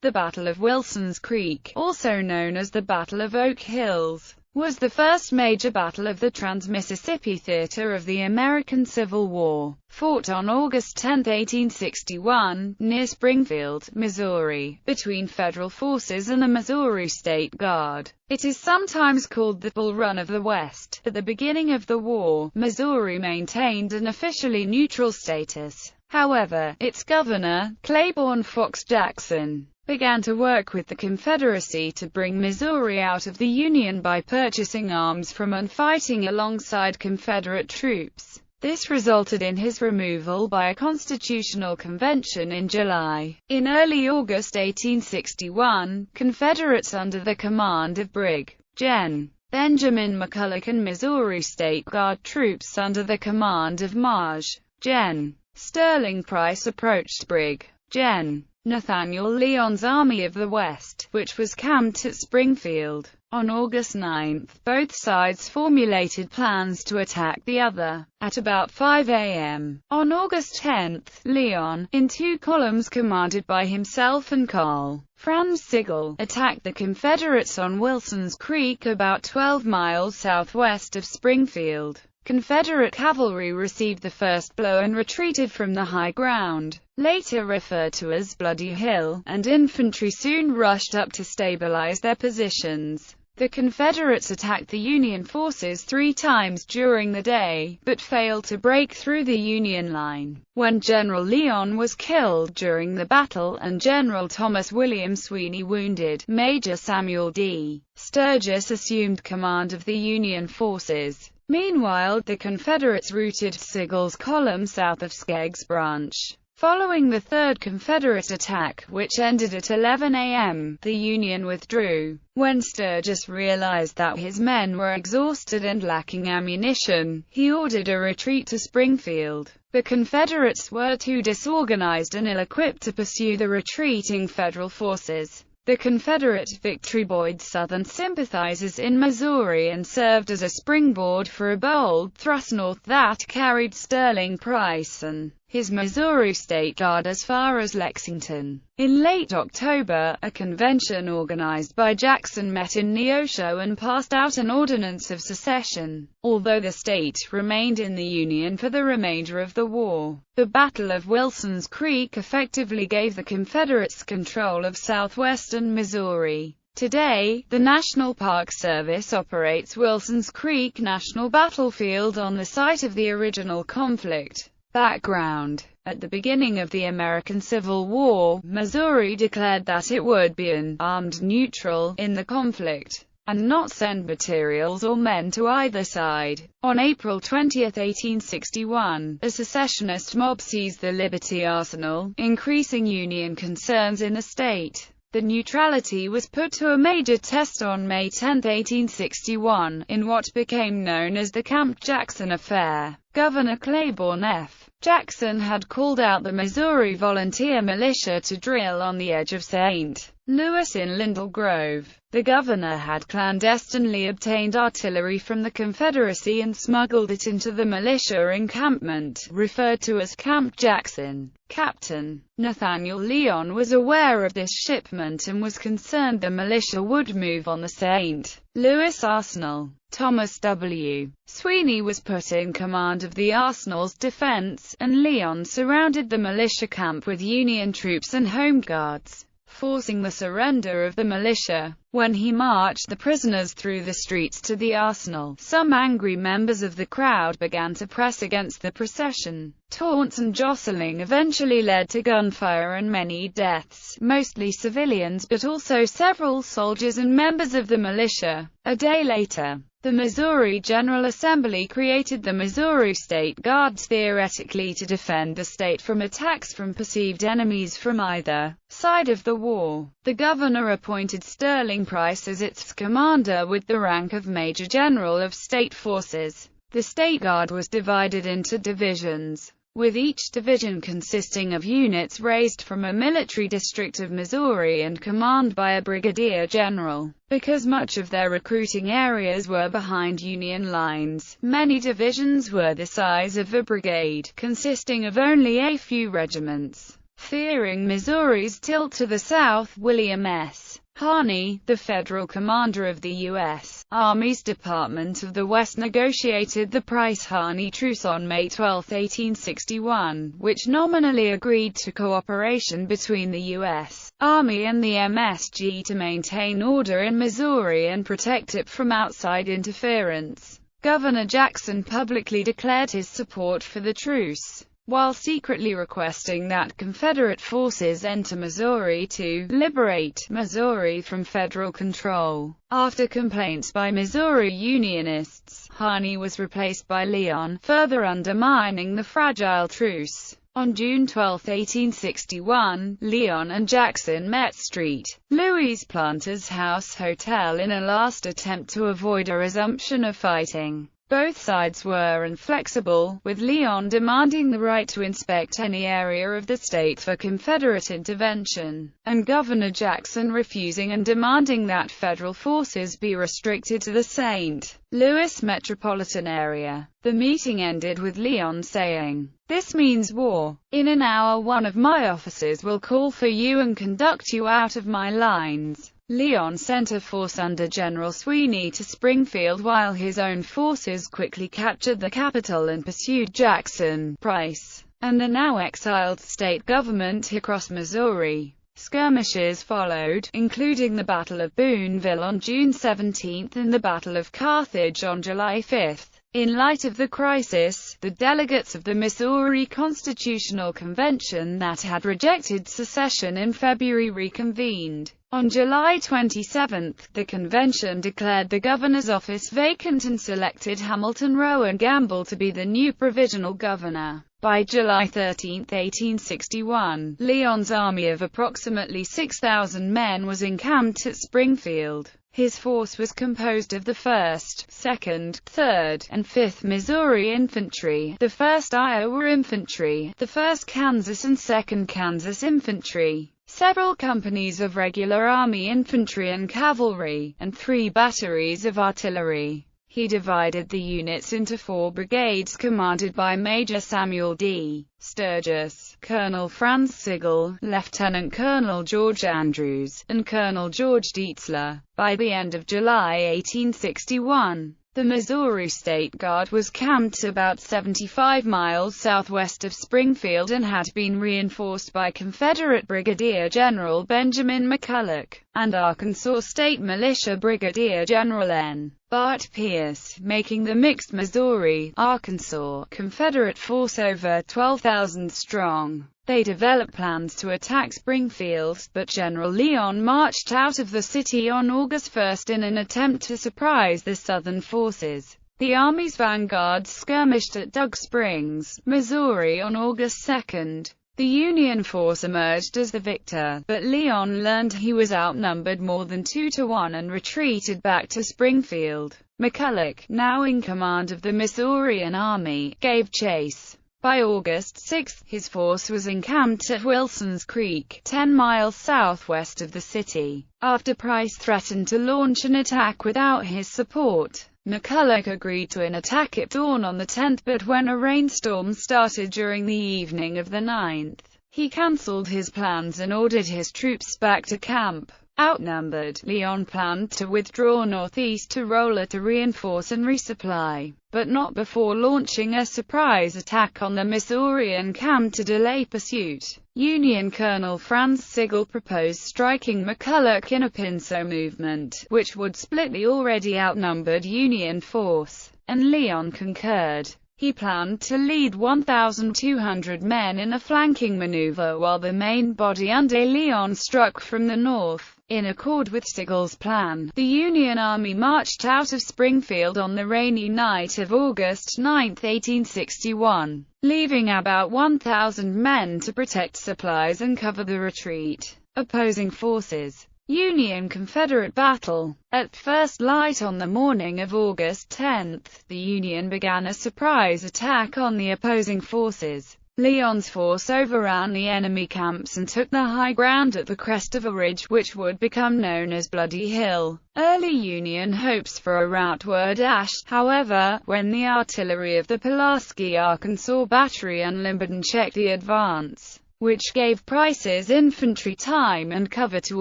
The Battle of Wilson's Creek, also known as the Battle of Oak Hills, was the first major battle of the Trans-Mississippi Theater of the American Civil War, fought on August 10, 1861, near Springfield, Missouri, between Federal forces and the Missouri State Guard. It is sometimes called the Bull Run of the West. At the beginning of the war, Missouri maintained an officially neutral status. However, its governor, Claiborne Fox Jackson, began to work with the Confederacy to bring Missouri out of the Union by purchasing arms from and fighting alongside Confederate troops. This resulted in his removal by a constitutional convention in July. In early August 1861, Confederates under the command of Brig. Gen. Benjamin McCulloch and Missouri State Guard troops under the command of Maj. Gen. Sterling Price approached Brig. Gen. Nathaniel Leon's Army of the West, which was camped at Springfield. On August 9, both sides formulated plans to attack the other. At about 5 a.m. on August 10, Leon, in two columns commanded by himself and Carl Franz Sigel, attacked the Confederates on Wilson's Creek about 12 miles southwest of Springfield. Confederate cavalry received the first blow and retreated from the high ground, later referred to as Bloody Hill, and infantry soon rushed up to stabilize their positions. The Confederates attacked the Union forces 3 times during the day, but failed to break through the Union line. When General Leon was killed during the battle and General Thomas William Sweeney wounded, Major Samuel D. Sturgis assumed command of the Union forces. Meanwhile, the Confederates routed Sigel's column south of Skeggs Branch. Following the Third Confederate attack, which ended at 11 a.m., the Union withdrew. When Sturgis realized that his men were exhausted and lacking ammunition, he ordered a retreat to Springfield. The Confederates were too disorganized and ill-equipped to pursue the retreating Federal forces. The Confederate victory buoyed Southern sympathizers in Missouri and served as a springboard for a bold thrust north that carried Sterling Price and his Missouri State Guard as far as Lexington. In late October, a convention organized by Jackson met in Neosho and passed out an ordinance of secession, although the state remained in the Union for the remainder of the war. The Battle of Wilson's Creek effectively gave the Confederates control of southwestern Missouri. Today, the National Park Service operates Wilson's Creek National Battlefield on the site of the original conflict. Background: at the beginning of the American Civil War, Missouri declared that it would be an armed neutral in the conflict, and not send materials or men to either side. On April 20, 1861, a secessionist mob seized the Liberty Arsenal, increasing Union concerns in the state. The neutrality was put to a major test on May 10, 1861, in what became known as the Camp Jackson Affair. Governor Claiborne F. Jackson had called out the Missouri Volunteer Militia to drill on the edge of St. Louis in Lindell Grove. The governor had clandestinely obtained artillery from the Confederacy and smuggled it into the militia encampment, referred to as Camp Jackson. Captain Nathaniel Leon was aware of this shipment and was concerned the militia would move on the St. Louis Arsenal. Thomas W. Sweeney was put in command of the arsenal's defense, and Leon surrounded the militia camp with Union troops and Home Guards, forcing the surrender of the militia. When he marched the prisoners through the streets to the arsenal, some angry members of the crowd began to press against the procession. Taunts and jostling eventually led to gunfire and many deaths, mostly civilians but also several soldiers and members of the militia. A day later, the Missouri General Assembly created the Missouri State Guards theoretically to defend the state from attacks from perceived enemies from either side of the war. The governor appointed Sterling Price as its commander with the rank of Major General of State Forces. The State Guard was divided into divisions, with each division consisting of units raised from a military district of Missouri and commanded by a brigadier general. Because much of their recruiting areas were behind Union lines, many divisions were the size of a brigade, consisting of only a few regiments. Fearing Missouri's tilt to the south, William S. Harney, the federal commander of the U.S. Army's Department of the West, negotiated the Price-Harney Truce on May 12, 1861, which nominally agreed to cooperation between the U.S. Army and the MSG to maintain order in Missouri and protect it from outside interference. Governor Jackson publicly declared his support for the truce, while secretly requesting that Confederate forces enter Missouri to liberate Missouri from federal control. After complaints by Missouri Unionists, Harney was replaced by Leon, further undermining the fragile truce. On June 12, 1861, Leon and Jackson met St. Louis Planters House Hotel in a last attempt to avoid a resumption of fighting. Both sides were inflexible, with Leon demanding the right to inspect any area of the state for Confederate intervention, and Governor Jackson refusing and demanding that federal forces be restricted to the St. Louis metropolitan area. The meeting ended with Leon saying, "This means war. In an hour one of my officers will call for you and conduct you out of my lines." Leon sent a force under General Sweeney to Springfield, while his own forces quickly captured the capital and pursued Jackson, Price, and the now exiled state government across Missouri. Skirmishes followed, including the Battle of Boonville on June 17 and the Battle of Carthage on July 5. In light of the crisis, the delegates of the Missouri Constitutional Convention that had rejected secession in February reconvened. On July 27, the convention declared the governor's office vacant and selected Hamilton Rowan Gamble to be the new provisional governor. By July 13, 1861, Leon's army of approximately 6,000 men was encamped at Springfield. His force was composed of the 1st, 2nd, 3rd, and 5th Missouri Infantry, the 1st Iowa Infantry, the 1st Kansas and 2nd Kansas Infantry, several companies of regular Army infantry and cavalry, and 3 batteries of artillery. He divided the units into 4 brigades commanded by Major Samuel D. Sturgis, Colonel Franz Sigel, Lieutenant Colonel George Andrews, and Colonel George Dietzler. By the end of July 1861, the Missouri State Guard was camped about 75 miles southwest of Springfield and had been reinforced by Confederate Brigadier General Benjamin McCulloch, and Arkansas State Militia Brigadier General N. Bart Pierce, making the mixed Missouri-Arkansas Confederate force over 12,000 strong. They developed plans to attack Springfield, but General Leon marched out of the city on August 1 in an attempt to surprise the Southern forces. The Army's vanguard skirmished at Dug Springs, Missouri on August 2. The Union force emerged as the victor, but Leon learned he was outnumbered more than 2-1 and retreated back to Springfield. McCulloch, now in command of the Missourian Army, gave chase. By August 6, his force was encamped at Wilson's Creek, 10 miles southwest of the city. After Price threatened to launch an attack without his support, McCulloch agreed to an attack at dawn on the 10th, but when a rainstorm started during the evening of the 9th, he cancelled his plans and ordered his troops back to camp. Outnumbered, Leon planned to withdraw northeast to Rolla to reinforce and resupply, but not before launching a surprise attack on the Missourian camp to delay pursuit. Union Colonel Franz Sigel proposed striking McCulloch in a pincer movement, which would split the already outnumbered Union force, and Leon concurred. He planned to lead 1,200 men in a flanking maneuver while the main body under Leon struck from the north. In accord with Sigel's plan, the Union Army marched out of Springfield on the rainy night of August 9, 1861, leaving about 1,000 men to protect supplies and cover the retreat. Opposing forces. Union-Confederate battle. At first light on the morning of August 10, the Union began a surprise attack on the opposing forces. Leon's force overran the enemy camps and took the high ground at the crest of a ridge which would become known as Bloody Hill. Early Union hopes for a rout were dashed, however, when the artillery of the Pulaski, Arkansas battery unlimbered and checked the advance. which gave Price's infantry time and cover to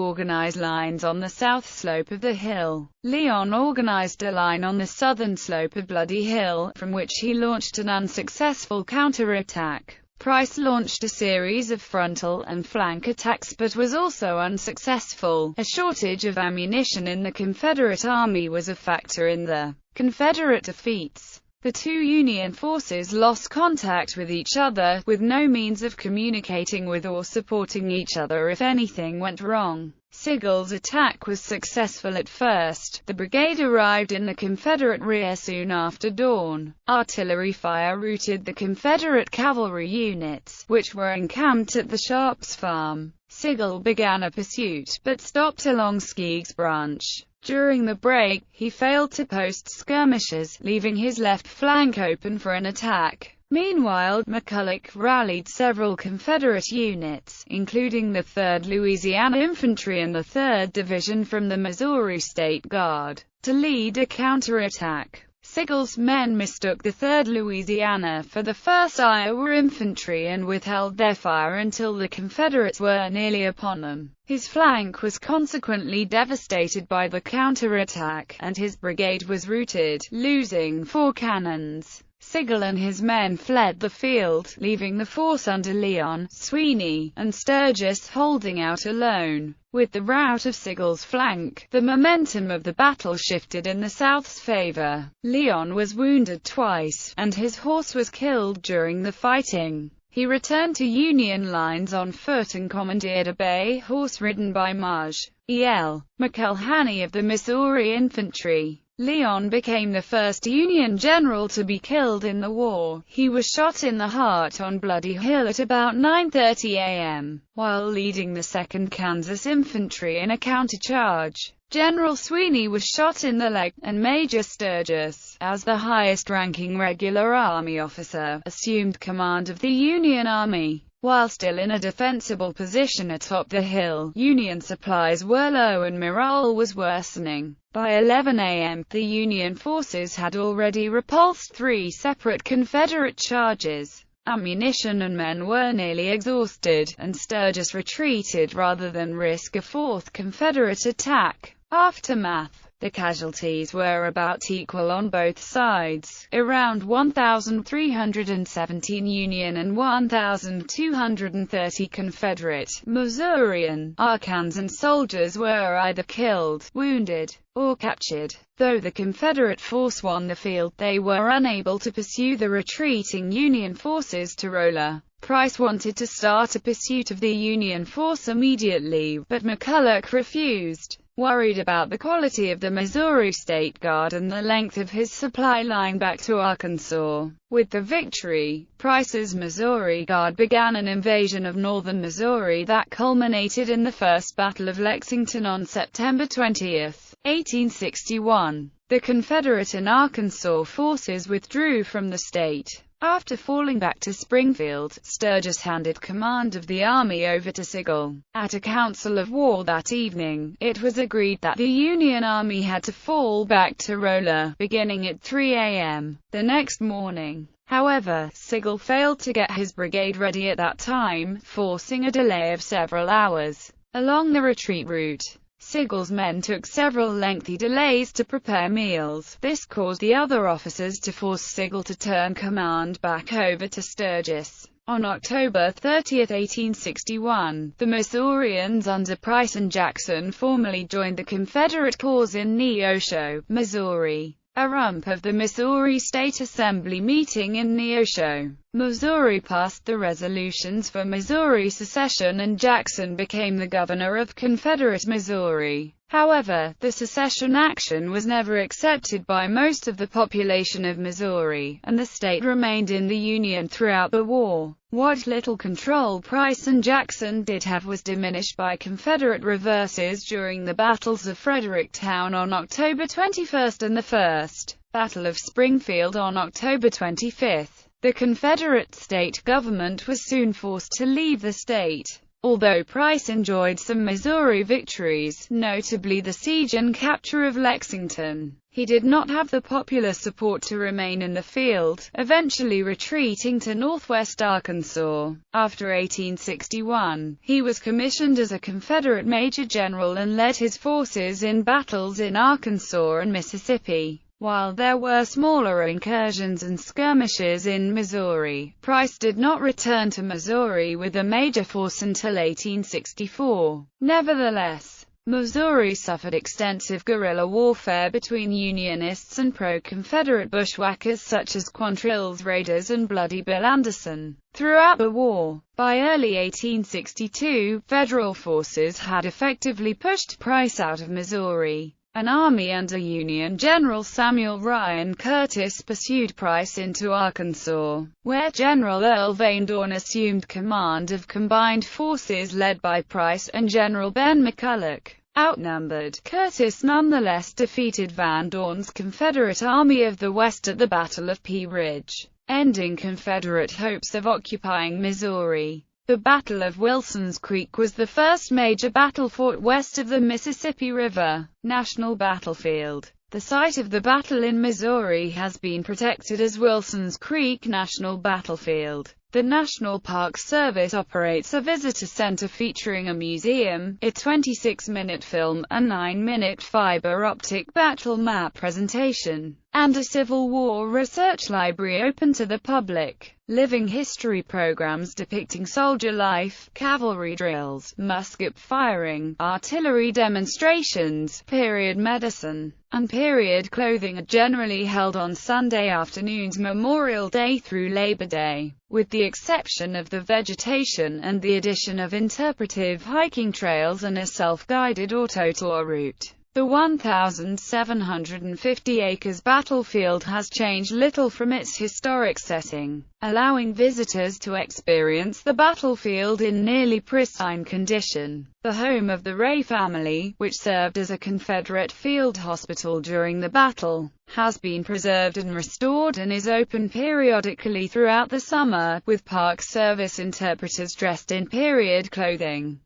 organize lines on the south slope of the hill. Leon organized a line on the southern slope of Bloody Hill, from which he launched an unsuccessful counterattack. Price launched a series of frontal and flank attacks but was also unsuccessful. A shortage of ammunition in the Confederate Army was a factor in the Confederate defeats. The two Union forces lost contact with each other, with no means of communicating with or supporting each other if anything went wrong. Sigel's attack was successful at first. The brigade arrived in the Confederate rear soon after dawn. Artillery fire routed the Confederate cavalry units, which were encamped at the Sharps farm. Sigel began a pursuit, but stopped along Skeeg's Branch. During the break, he failed to post skirmishers, leaving his left flank open for an attack. Meanwhile, McCulloch rallied several Confederate units, including the 3rd Louisiana Infantry and the 3rd Division from the Missouri State Guard, to lead a counterattack. Sigel's men mistook the 3rd Louisiana for the 1st Iowa Infantry and withheld their fire until the Confederates were nearly upon them. His flank was consequently devastated by the counterattack, and his brigade was routed, losing 4 cannons. Sigel and his men fled the field, leaving the force under Leon, Sweeney, and Sturgis holding out alone. With the rout of Sigel's flank, the momentum of the battle shifted in the South's favor. Leon was wounded twice, and his horse was killed during the fighting. He returned to Union lines on foot and commandeered a bay horse ridden by Maj. E.L. McElhaney of the Missouri Infantry. Leon became the first Union general to be killed in the war. He was shot in the heart on Bloody Hill at about 9:30 a.m., while leading the 2nd Kansas Infantry in a countercharge. General Sweeney was shot in the leg, and Major Sturgis, as the highest-ranking regular Army officer, assumed command of the Union Army. While still in a defensible position atop the hill, Union supplies were low and morale was worsening. By 11 a.m., the Union forces had already repulsed 3 separate Confederate charges. Ammunition and men were nearly exhausted, and Sturgis retreated rather than risk a 4th Confederate attack. Aftermath. The casualties were about equal on both sides, around 1,317 Union and 1,230 Confederate. Missourian, Arkansan soldiers were either killed, wounded, or captured. Though the Confederate force won the field, they were unable to pursue the retreating Union forces to Rolla. Price wanted to start a pursuit of the Union force immediately, but McCulloch refused. Worried about the quality of the Missouri State Guard and the length of his supply line back to Arkansas. With the victory, Price's Missouri Guard began an invasion of northern Missouri that culminated in the First Battle of Lexington on September 20, 1861. The Confederate and Arkansas forces withdrew from the state. After falling back to Springfield, Sturgis handed command of the army over to Sigel. At a council of war that evening, it was agreed that the Union Army had to fall back to Rolla, beginning at 3 a.m. the next morning. However, Sigel failed to get his brigade ready at that time, forcing a delay of several hours. Along the retreat route, Sigel's men took several lengthy delays to prepare meals. This caused the other officers to force Sigel to turn command back over to Sturgis. On October 30, 1861, the Missourians under Price and Jackson formally joined the Confederate cause in Neosho, Missouri. A rump of the Missouri State Assembly meeting in Neosho, Missouri passed the resolutions for Missouri secession and Jackson became the governor of Confederate Missouri. However, the secession action was never accepted by most of the population of Missouri, and the state remained in the Union throughout the war. What little control Price and Jackson did have was diminished by Confederate reverses during the battles of Fredericktown on October 21 and the First Battle of Springfield on October 25. The Confederate state government was soon forced to leave the state. Although Price enjoyed some Missouri victories, notably the siege and capture of Lexington, he did not have the popular support to remain in the field, eventually retreating to northwest Arkansas. After 1861, he was commissioned as a Confederate major general and led his forces in battles in Arkansas and Mississippi. While there were smaller incursions and skirmishes in Missouri, Price did not return to Missouri with a major force until 1864. Nevertheless, Missouri suffered extensive guerrilla warfare between Unionists and pro-Confederate bushwhackers such as Quantrill's Raiders and Bloody Bill Anderson. Throughout the war, by early 1862, Federal forces had effectively pushed Price out of Missouri. An army under Union General Samuel Ryan Curtis pursued Price into Arkansas, where General Earl Van Dorn assumed command of combined forces led by Price and General Ben McCulloch. Outnumbered, Curtis nonetheless defeated Van Dorn's Confederate Army of the West at the Battle of Pea Ridge, ending Confederate hopes of occupying Missouri. The Battle of Wilson's Creek was the first major battle fought west of the Mississippi River. National Battlefield. The site of the battle in Missouri has been protected as Wilson's Creek National Battlefield. The National Park Service operates a visitor center featuring a museum, a 26-minute film, a 9-minute fiber-optic battle map presentation, and a Civil War research library open to the public. Living history programs depicting soldier life, cavalry drills, musket firing, artillery demonstrations, period medicine, and period clothing are generally held on Sunday afternoons Memorial Day through Labor Day, with the exception of the vegetation and the addition of interpretive hiking trails and a self-guided auto tour route. The 1,750 acres battlefield has changed little from its historic setting, allowing visitors to experience the battlefield in nearly pristine condition. The home of the Ray family, which served as a Confederate field hospital during the battle, has been preserved and restored and is open periodically throughout the summer, with Park Service interpreters dressed in period clothing.